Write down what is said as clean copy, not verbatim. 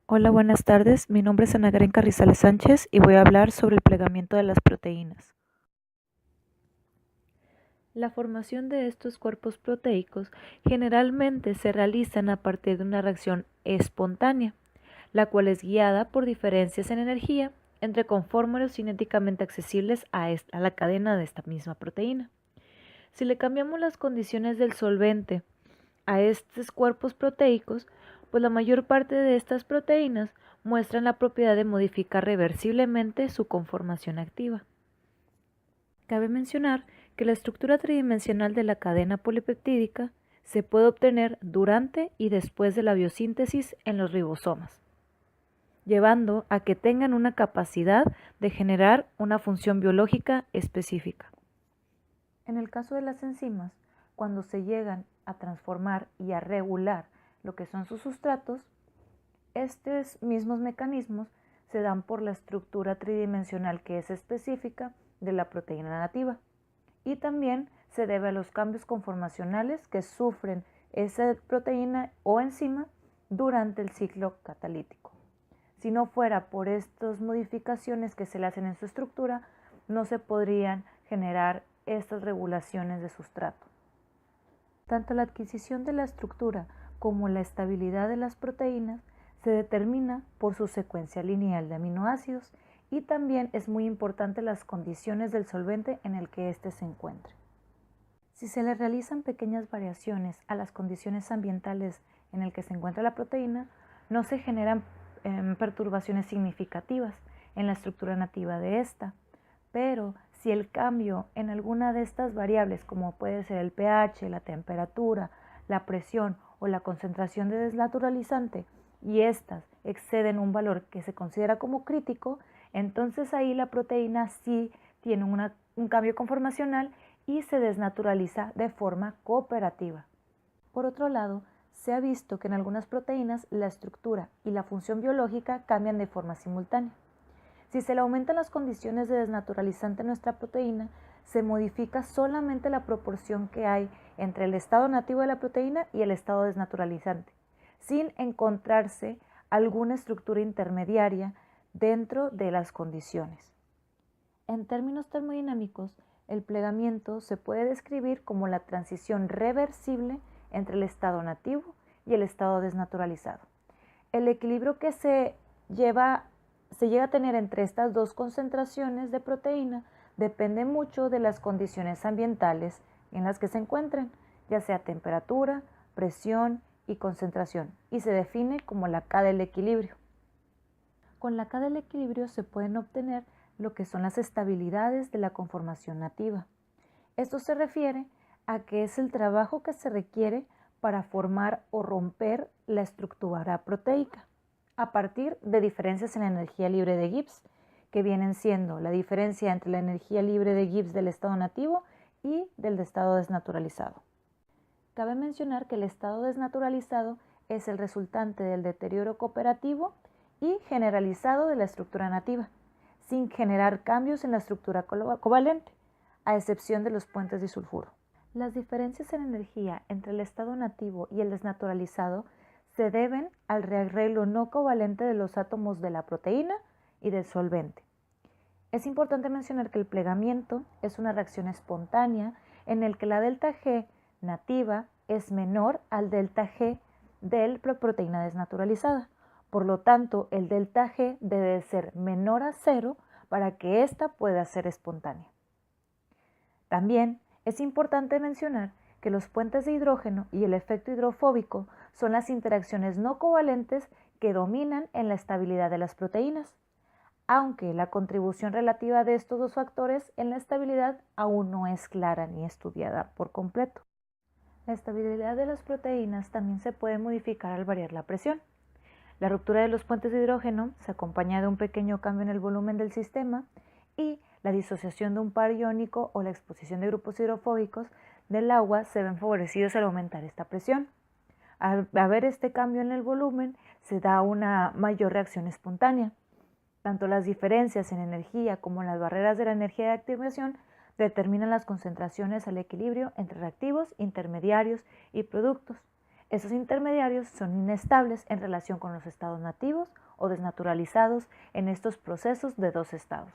Hola, buenas tardes. Mi nombre es Ana Karen Carrizales Sánchez y voy a hablar sobre el plegamiento de las proteínas. La formación de estos cuerpos proteicos generalmente se realizan a partir de una reacción espontánea, la cual es guiada por diferencias en energía entre conformes cinéticamente accesibles a la cadena de esta misma proteína. Si le cambiamos las condiciones del solvente a estos cuerpos proteicos, pues la mayor parte de estas proteínas muestran la propiedad de modificar reversiblemente su conformación activa. Cabe mencionar que la estructura tridimensional de la cadena polipeptídica se puede obtener durante y después de la biosíntesis en los ribosomas, llevando a que tengan una capacidad de generar una función biológica específica. En el caso de las enzimas, cuando se llegan a transformar y a regular lo que son sus sustratos, estos mismos mecanismos se dan por la estructura tridimensional que es específica de la proteína nativa y también se debe a los cambios conformacionales que sufren esa proteína o enzima durante el ciclo catalítico. Si no fuera por estas modificaciones que se le hacen en su estructura, no se podrían generar estas regulaciones de sustrato. Tanto la adquisición de la estructura como la estabilidad de las proteínas se determina por su secuencia lineal de aminoácidos y también es muy importante las condiciones del solvente en el que éste se encuentre. Si se le realizan pequeñas variaciones a las condiciones ambientales en el que se encuentra la proteína, no se generan perturbaciones significativas en la estructura nativa de esta, pero si el cambio en alguna de estas variables, como puede ser el pH, la temperatura, la presión o la concentración de desnaturalizante, y estas exceden un valor que se considera como crítico, entonces ahí la proteína sí tiene un cambio conformacional y se desnaturaliza de forma cooperativa. Por otro lado, se ha visto que en algunas proteínas la estructura y la función biológica cambian de forma simultánea. Si se le aumentan las condiciones de desnaturalizante en nuestra proteína, se modifica solamente la proporción que hay entre el estado nativo de la proteína y el estado desnaturalizante, sin encontrarse alguna estructura intermediaria dentro de las condiciones. En términos termodinámicos, el plegamiento se puede describir como la transición reversible entre el estado nativo y el estado desnaturalizado. El equilibrio que se llega a tener entre estas dos concentraciones de proteína depende mucho de las condiciones ambientales en las que se encuentren, ya sea temperatura, presión y concentración, y se define como la K del equilibrio. Con la K del equilibrio se pueden obtener lo que son las estabilidades de la conformación nativa. Esto se refiere a que es el trabajo que se requiere para formar o romper la estructura proteica a partir de diferencias en la energía libre de Gibbs, que vienen siendo la diferencia entre la energía libre de Gibbs del estado nativo y del estado desnaturalizado. Cabe mencionar que el estado desnaturalizado es el resultante del deterioro cooperativo y generalizado de la estructura nativa, sin generar cambios en la estructura covalente, a excepción de los puentes disulfuro. Las diferencias en energía entre el estado nativo y el desnaturalizado se deben al rearreglo no covalente de los átomos de la proteína y del solvente. Es importante mencionar que el plegamiento es una reacción espontánea en el que la delta G nativa es menor al delta G de la proteína desnaturalizada. Por lo tanto, el delta G debe ser menor a 0 para que ésta pueda ser espontánea. También es importante mencionar que los puentes de hidrógeno y el efecto hidrofóbico son las interacciones no covalentes que dominan en la estabilidad de las proteínas, aunque la contribución relativa de estos dos factores en la estabilidad aún no es clara ni estudiada por completo. La estabilidad de las proteínas también se puede modificar al variar la presión. La ruptura de los puentes de hidrógeno se acompaña de un pequeño cambio en el volumen del sistema y la disociación de un par iónico o la exposición de grupos hidrofóbicos del agua se ven favorecidos al aumentar esta presión. Al haber este cambio en el volumen, se da una mayor reacción espontánea. Tanto las diferencias en energía como las barreras de la energía de activación determinan las concentraciones al equilibrio entre reactivos, intermediarios y productos. Esos intermediarios son inestables en relación con los estados nativos o desnaturalizados en estos procesos de dos estados.